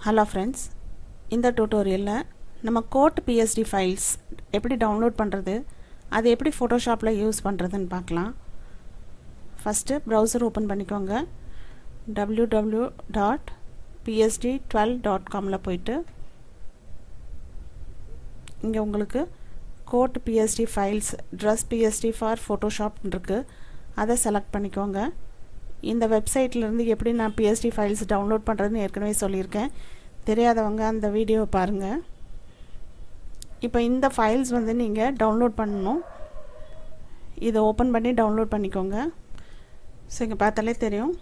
Hello friends, இந்த டியூட்டோரியலில் நம்ம code PSD files எப்படி டவுன்லோட் பண்ணுறது, அது எப்படி ஃபோட்டோஷாப்பில் யூஸ் பண்ணுறதுன்னு பார்க்கலாம். ஃபஸ்ட்டு ப்ரௌசர் ஓப்பன் பண்ணிக்கோங்க. www.psd12.comல போயிட்டு இங்கே உங்களுக்கு கோட் PSD files dress PSD for Photoshop இருக்குது, அதை செலக்ட் பண்ணிக்கோங்க. இந்த வெப்சைட்லேருந்து எப்படி நான் PSD ஃபைல்ஸ் டவுன்லோட் பண்ணுறதுன்னு ஏற்கனவே சொல்லியிருக்கேன். தெரியாதவங்க அந்த வீடியோவை பாருங்கள். இப்போ இந்த ஃபைல்ஸ் நீங்கள் டவுன்லோட் பண்ணணும். இதை ஓப்பன் பண்ணி டவுன்லோட் பண்ணிக்கோங்க. ஸோ இங்கே பார்த்தாலே தெரியும்,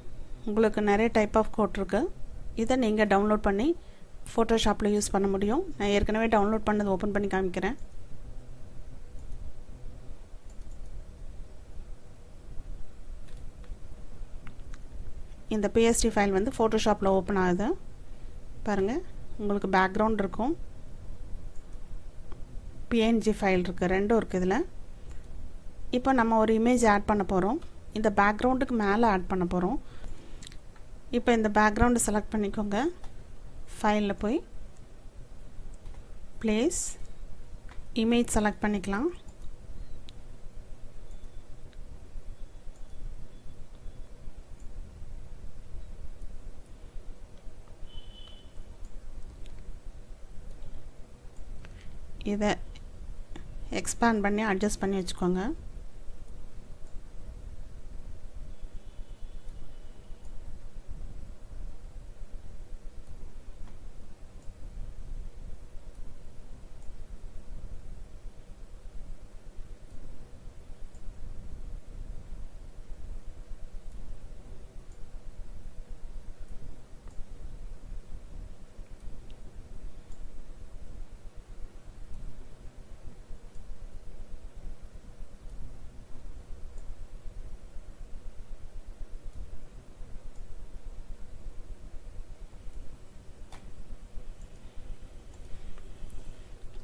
உங்களுக்கு நிறைய டைப் ஆஃப் கோட் இருக்குது. இதை நீங்கள் டவுன்லோட் பண்ணி ஃபோட்டோஷாப்பில் யூஸ் பண்ண முடியும். நான் ஏற்கனவே டவுன்லோட் பண்ணது ஓப்பன் பண்ணி காமிக்கிறேன். இந்த PSD ஃபைல் ஃபோட்டோஷாப்பில் ஓப்பன் ஆகுது. பாருங்கள், உங்களுக்கு பேக்ரவுண்ட் இருக்கும், PNG ஃபைல் இருக்குது, ரெண்டும் இருக்குது இதில். இப்போ நம்ம ஒரு இமேஜ் ஆட் பண்ண போகிறோம். இந்த பேக்ரவுண்டுக்கு மேலே ஆட் பண்ண போகிறோம். இப்போ இந்த பேக்ரவுண்டை செலக்ட் பண்ணிக்கோங்க. ஃபைலில் போய் ப்ளேஸ் இமேஜ் செலக்ட் பண்ணிக்கலாம். இதை எக்ஸ்பேண்ட் பண்ணி அட்ஜஸ்ட் பண்ணி வச்சுக்கோங்க.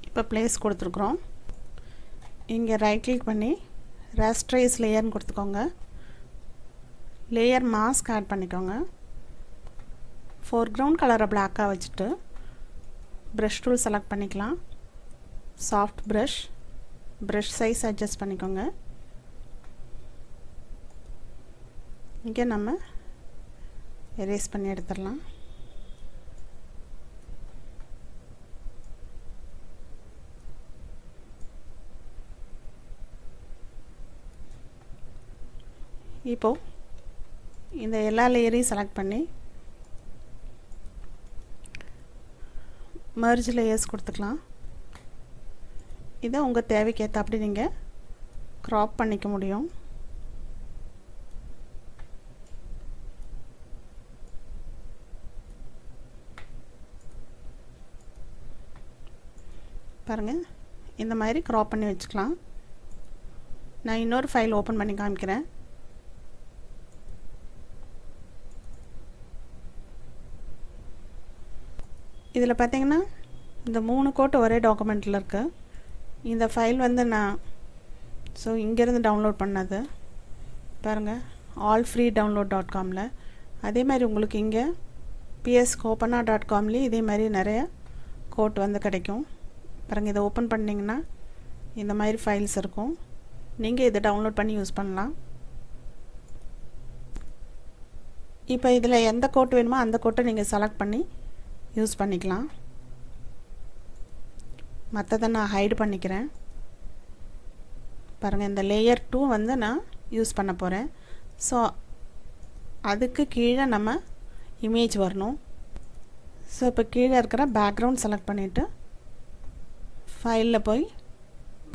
இப்போ ப்ளேஸ் கொடுத்துருக்குறோம். இங்கே ரைட் கிளிக் பண்ணி ராஸ்ட்ரைஸ் லேயர்னு கொடுத்துக்கோங்க. லேயர் மாஸ்க் ஆட் பண்ணிக்கோங்க. ஃபோர்க்ரவுண்ட் கலரை பிளாக்காக வச்சுட்டு ப்ரஷ் டூல் செலக்ட் பண்ணிக்கலாம். சாஃப்ட் ப்ரஷ் சைஸ் அட்ஜஸ்ட் பண்ணிக்கோங்க. இங்கே நம்ம எரேஸ் பண்ணி எடுத்துடலாம். இப்போது இந்த எல்லா லேயரையும் செலக்ட் பண்ணி மர்ஜ் லேயர்ஸ் கொடுத்துக்கலாம். இதை உங்கள் தேவைக்கேற்ற அப்படி நீங்கள் க்ராப் பண்ணிக்க முடியும். பாருங்கள், இந்த மாதிரி க்ராப் பண்ணி வச்சுக்கலாம். நான் இன்னொரு ஃபைல் ஓப்பன் பண்ணி காமிக்கிறேன். இதில் பார்த்தீங்கன்னா இந்த 3 கோட் ஒரே டாக்குமெண்ட்டில் இருக்குது. இந்த ஃபைல் நான் இங்கேருந்து டவுன்லோட் பண்ணது. பாருங்கள், allfreedownload.comல. அதே மாதிரி உங்களுக்கு இங்கே pscopana.comலேயும் இதே மாதிரி நிறைய கோட் கிடைக்கும். பாருங்கள், இதை ஓப்பன் பண்ணிங்கன்னா இந்த மாதிரி ஃபைல்ஸ் இருக்கும். நீங்கள் இதை டவுன்லோட் பண்ணி யூஸ் பண்ணலாம். இப்போ இதில் எந்த கோட் வேணுமோ அந்த கோட்டை நீங்கள் செலக்ட் பண்ணி யூஸ் பண்ணிக்கலாம். மற்றதை நான் ஹைடு பண்ணிக்கிறேன். பாருங்கள், இந்த லேயர் 2 நான் யூஸ் பண்ண போகிறேன். ஸோ அதுக்கு கீழே நம்ம இமேஜ் வரணும். ஸோ இப்போ கீழே இருக்கிற பேக்ரவுண்ட் செலக்ட் பண்ணிவிட்டு ஃபைலில் போய்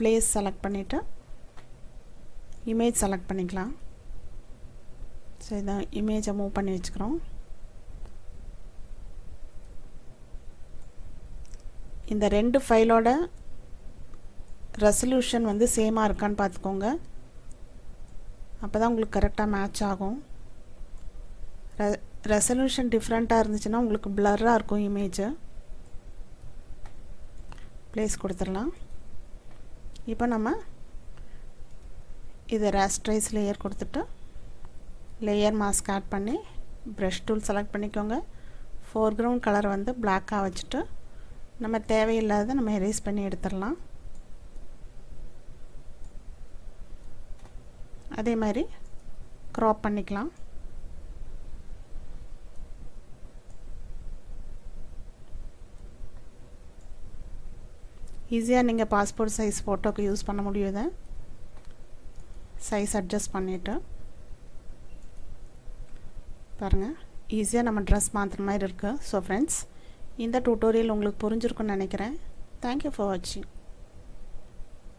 ப்ளேஸ் செலக்ட் பண்ணிவிட்டு இமேஜ் செலக்ட் பண்ணிக்கலாம். ஸோ இதை இமேஜை மூவ் பண்ணி வச்சுக்கிறோம். இந்த 2 ஃபைலோட ரெசல்யூஷன் சேமாக இருக்கான்னு பார்த்துக்கோங்க. அப்போ தான் உங்களுக்கு கரெக்டாக மேட்ச் ஆகும். ரெசல்யூஷன் டிஃப்ரெண்ட்டாக இருந்துச்சுன்னா உங்களுக்கு பிளர்ராக இருக்கும் இமேஜு. ப்ளேஸ் கொடுத்துடலாம். இப்போ நம்ம இதை ராஸ்ட்ரைஸ் லேயர் கொடுத்துட்டு லேயர் மாஸ்க் ஆட் பண்ணி ப்ரஷ் டூல் செலக்ட் பண்ணிக்கோங்க. ஃபோர்க்ரவுண்ட் கலர் வந்து பிளாக்காக வச்சுட்டு நம்ம தேவையில்லாத நம்ம எரேஸ் பண்ணி எடுத்துடலாம். அதே மாதிரி க்ராப் பண்ணிக்கலாம். ஈஸியாக நீங்கள் பாஸ்போர்ட் சைஸ் ஃபோட்டோக்கு யூஸ் பண்ண முடியுது. சைஸ் அட்ஜஸ்ட் பண்ணிவிட்டு பாருங்கள், ஈஸியாக நம்ம ட்ரெஸ் மாற்றுற மாதிரி இருக்குது. ஸோ ஃப்ரெண்ட்ஸ், இந்த டியூட்டோரியல் உங்களுக்கு புரிஞ்சிருக்குன்னு நினைக்கிறேன். தேங்க்யூ ஃபார் வாட்சிங்.